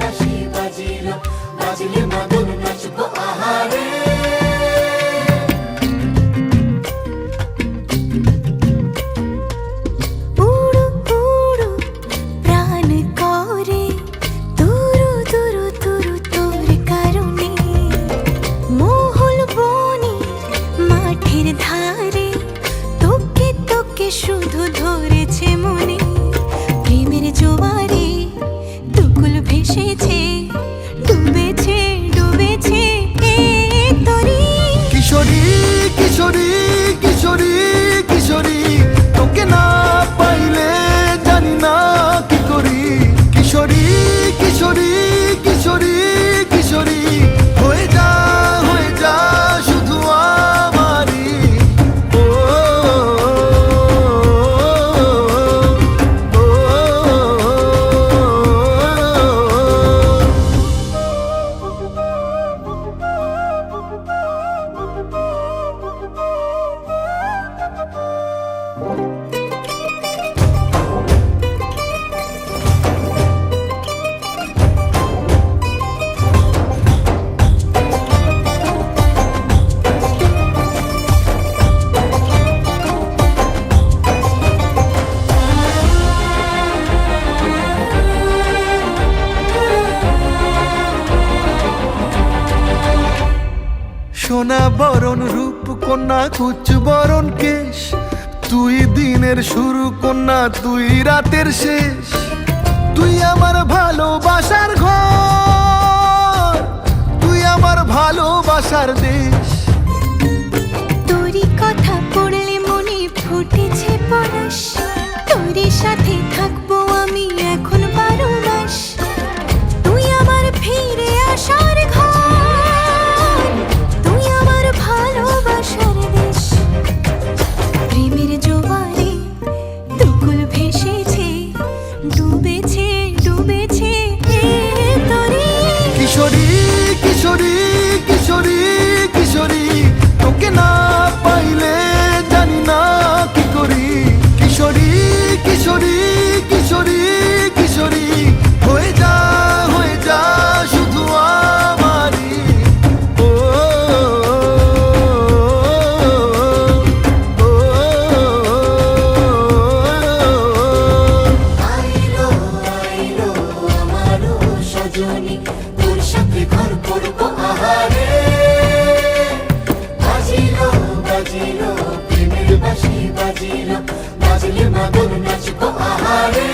বাঁশি বাজিল, বাজলে মদন নাচবো আহারে। উড়ু উড়ু প্রাণ করে তুরু তুরু তুরু তোর কারণে, মহল বনে মাঠের ধারে তোকে তোকে শুধু ধরেছে মনে। প্রেমের জোয়ারে দুকুল ভেসেছে, ডুবেছে ডুবেছে এ তরি। কিশোরী কিশোরী কিশোরী কিশোরী, তোকে না পাইলে জানি না কি করি। কিশোরী কিশোরী কিশোরী কিশোরী, হয়ে যা শুধু আমারই। ও সোনা বরণ রূপ কন্যা কুচ বরণ কেশ, তুই দিনের শুরু কন্যা তুই রাতের শেষ। তুই আমার ভালোবাসার ঘর, তুই আমার ভালোবাসার দেশ। তোরই কথা পড়লে মনে ফুটেছে পরশ, তোরই সাথে থাকবো আমি এখন 12 মাস। তুই আমার ফিরে আসার ঘর, তুই আমার ভালোবাসার দেশ। প্রেমের জোয়ারে দুকুল ভেসেছে, ডুবেছে ডুবেছে এ তরি। কিশোরী কিশোরী কিশোরী কিশোরী, তোকে না পাইলে জানি না কি করি। কিশোরী কিশোরী কিশোরী কিশোরী, হয়ে যা শুধু আমারই। ও আইলো আইলো আমারও সজনী, তোর সাথে ঘর করবো আহারে। বাজিল বাজিল প্রেমের বাঁশি বাজিল, বাজলে মদন নাচবো আহারে।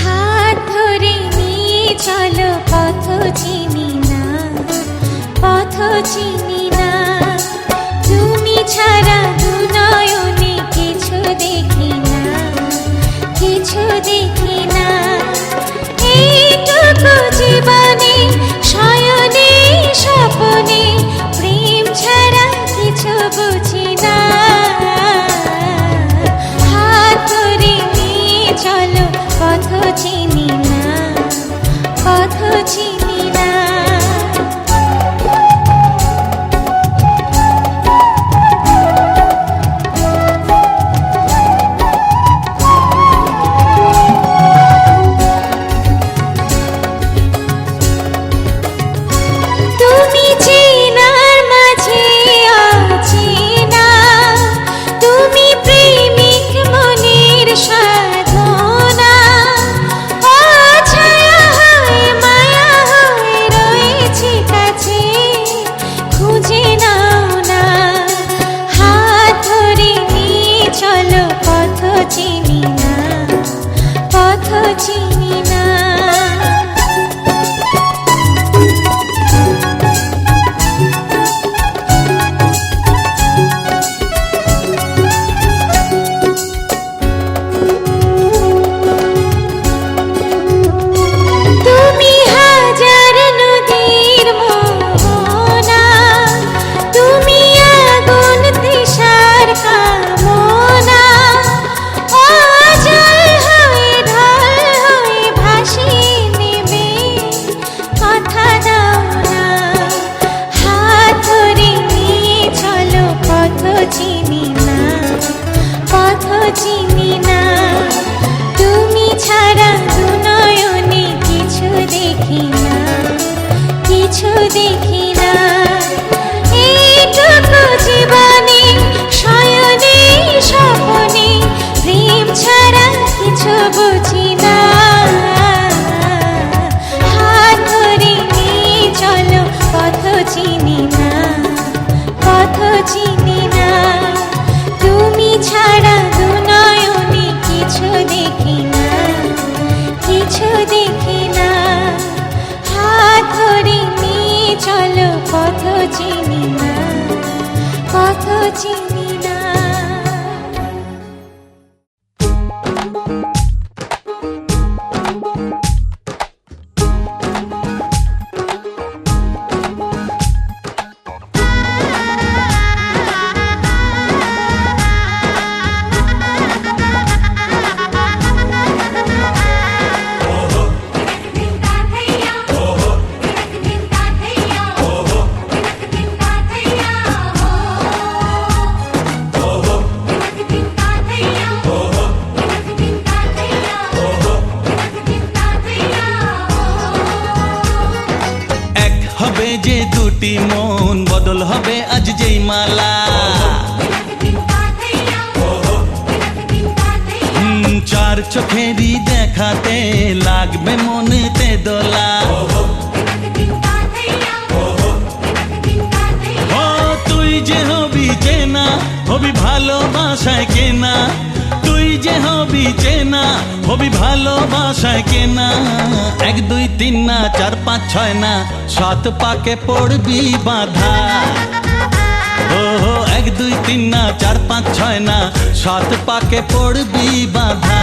হাত ধরে নিয়ে চলো পথ চিনি না, পথ চিনি না। তুমি ছাড়া দু নয়নে কিছু দেখি না, কিছু দেখি না। এইটুকু জীবনে শয়নে স্বপ্ন পথ চিনি না। হবে যে দুটি মন বদল হবে আজ যেই মালা চার চোখেরই দেখাতে লাগবে মনেতে দোলা ও তুই যে হবি চেনা হবি ভালোবাসায় কেনা তুই যে হবি চেনা হবি ভালোবাসায় কেনা 1 2 3 না 4 5 6 না 7 পাকে পড়বি বাধা ও 1 2 3 না 4 5 6 না 7 পাকে পড়বি বাধা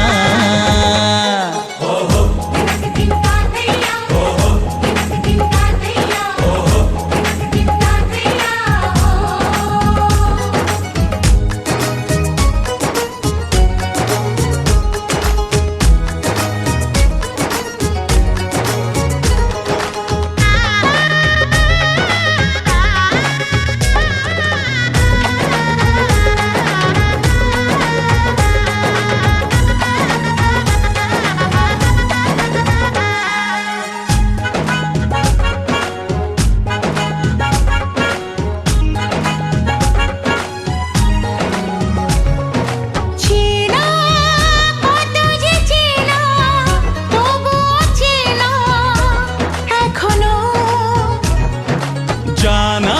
জানা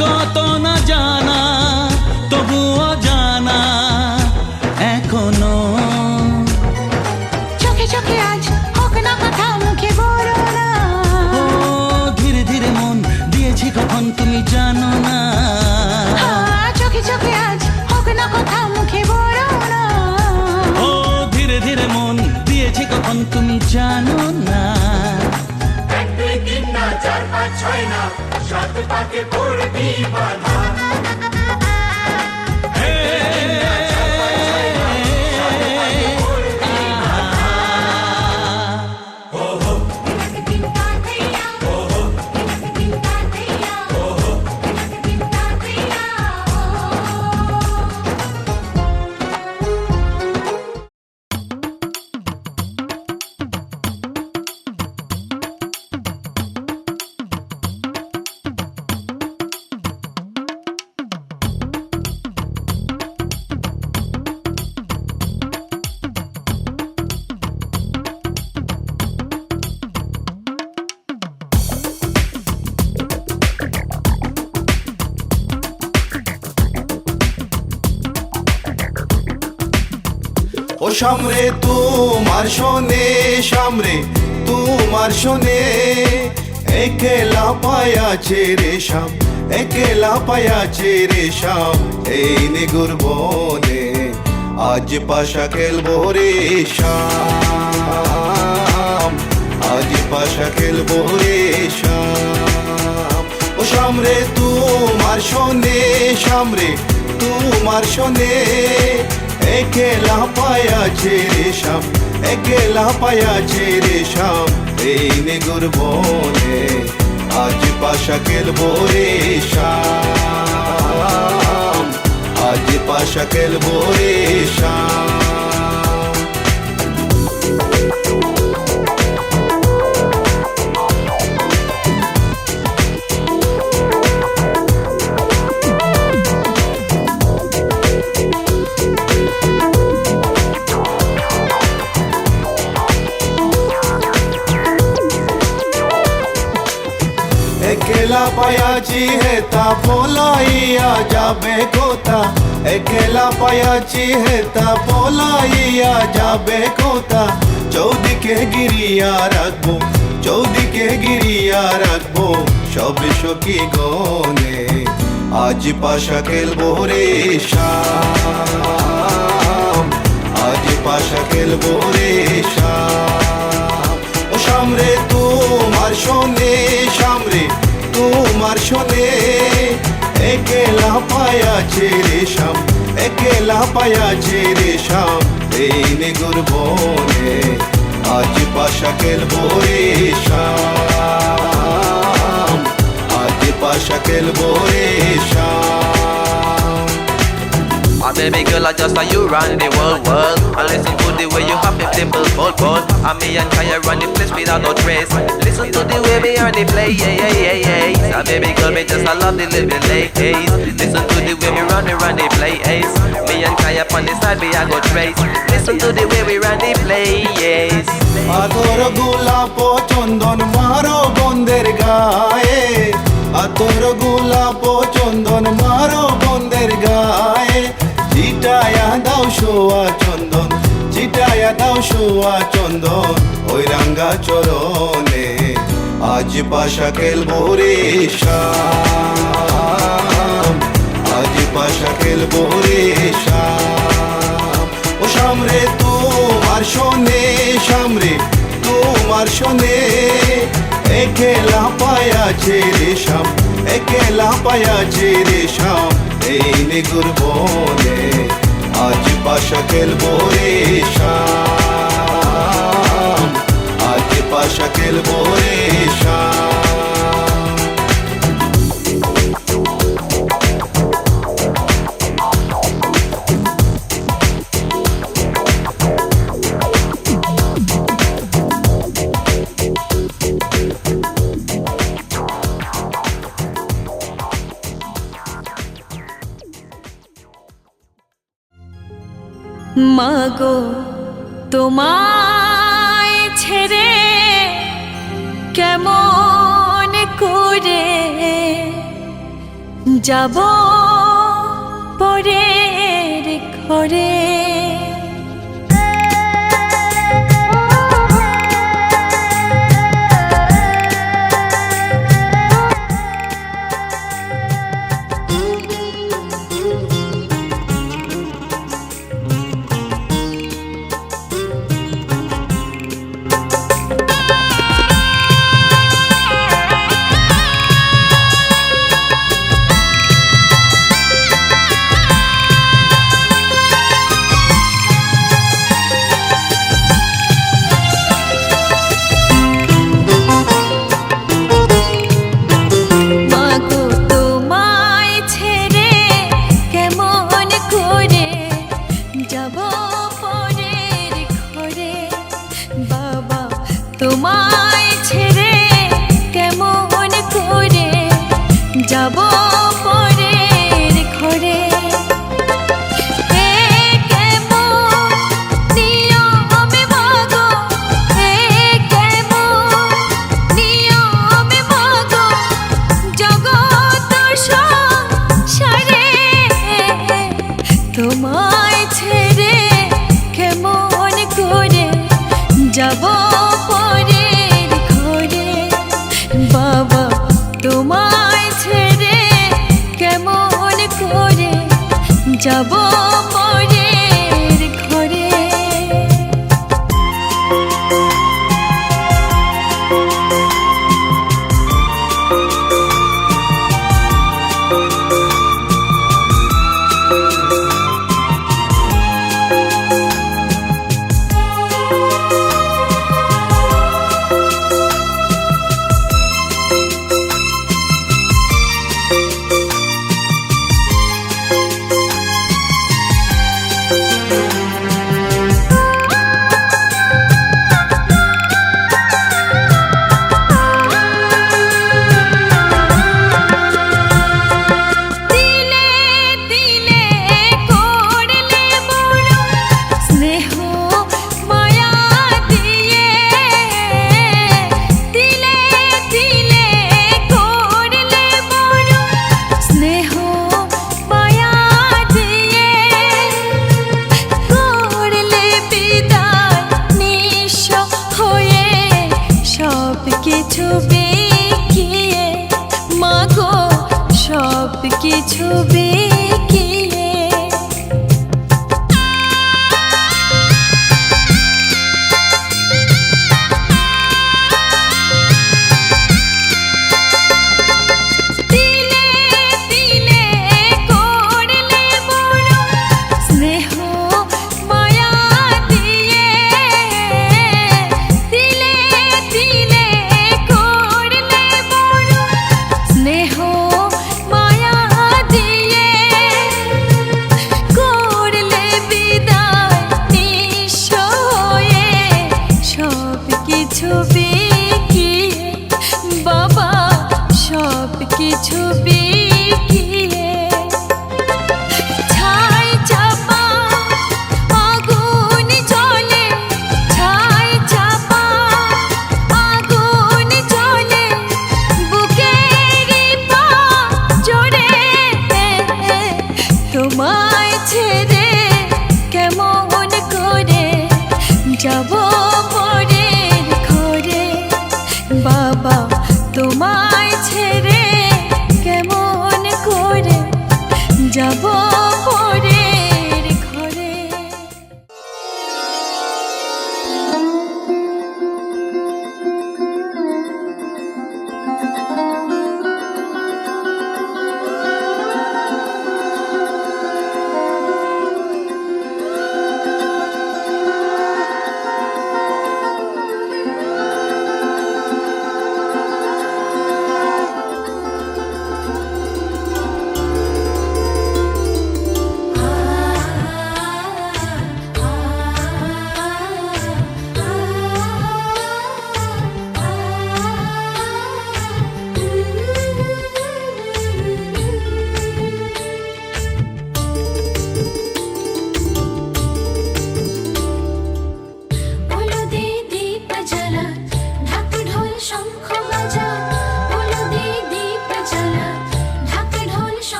কত না জানা তবুও জানা এখনো চোখে চোখে আজ হোক না কথা মুখে বলো না ও ধীরে ধীরে মন দিয়েছি কখন তুমি জানো না চোখে চোখে আজ হোক না কথা মুখে বলো না ও ধীরে ধীরে মন দিয়েছি কখন তুমি জানো না 1 2 3 না 4 5 6 না 7 পাকে পড়বি বাধা ও সামরে তোমার শোনে সামরে তোমার শোনে একলা পায়াছে রে শাম একলা পায়াছে রে শাম এই নিগুর বনে আজ পাশা খেলবো রে শাম আজ পাশা খেলবো রে শাম ও সামরে তোমার শোনে সামরে তোমার শোনে একলা পায়াছে রে শাম একলা পায়াছে রে শাম এই নিগুর বনে আজ পাশা খেলবো রে শাম আজ পাশা খেলবো রে শাম একলা পায়াছি হেতা পলাইয়া যাবে কোথা একলা পায়াছি হেতা পলাইয়া যাবে কোথা চৌদিকে গিরিয়া রাখবো চৌদিকে গিরিয়া রাখবো সব সখী গনে আজ পাশা খেলবো রে শাম, আজ পাশা খেলবো রে শাম। ও শাম রে তোমার শোনে, শাম রে তোমার শোনে, একেলা পায়াছে রে শাম, একেলা পায়াছে রে শাম এই নেগুর বনে। আজ পাশা খেলবো রে শাম, আজ পাশা খেলবো রে শাম। My baby girl, I just saw you run the world. And listen to the way you have it simple, bold. And me and Kaya run the place without no trace. Listen to the way we on the play, yeah. My baby girl, me just I love the living late days. Listen to the way we run the play, ace. Me and Kaya on the side, we a go trace. Listen to the way we run the play, yes. আতর গোলাপ চন্দন মারো বন্দের গায়ে, আতর গোলাপ চন্দন মারো বন্দের গায়ে। চিটায়া দাও সোয়া চন্দন, চিটায়া দাও সোয়া চন্দন ওই রাঙ্গা চরণে। আজ পাশা খেলবো রে শাম, আজ পাশা খেলবো রে শাম। ও শাম রে তোমার শোনে, শাম রে তোমার শোনে, একেলা পায়াছে রে শাম, একেলা পায়াছে রে শাম এই নেগুর বনে। আজ পাশা খেলবো রে শাম, আজ পাশা খেলবো রে শাম। মাগো তোমায় ছেড়ে কেমন করে যাব পরের ঘরে। তোমায় ছেড়ে কেমন করে যাব পরের ঘরে। তোমায় ছেড়ে কেমন করে যাব পরের ঘরে। বাবা তোমায় ছেড়ে কেমন করে যাব পরের ঘরে। তোমায় ছেড়ে কেমন করে যাব পরের ঘরে বাবা তোমায় ছেড়ে কেমন করে যাব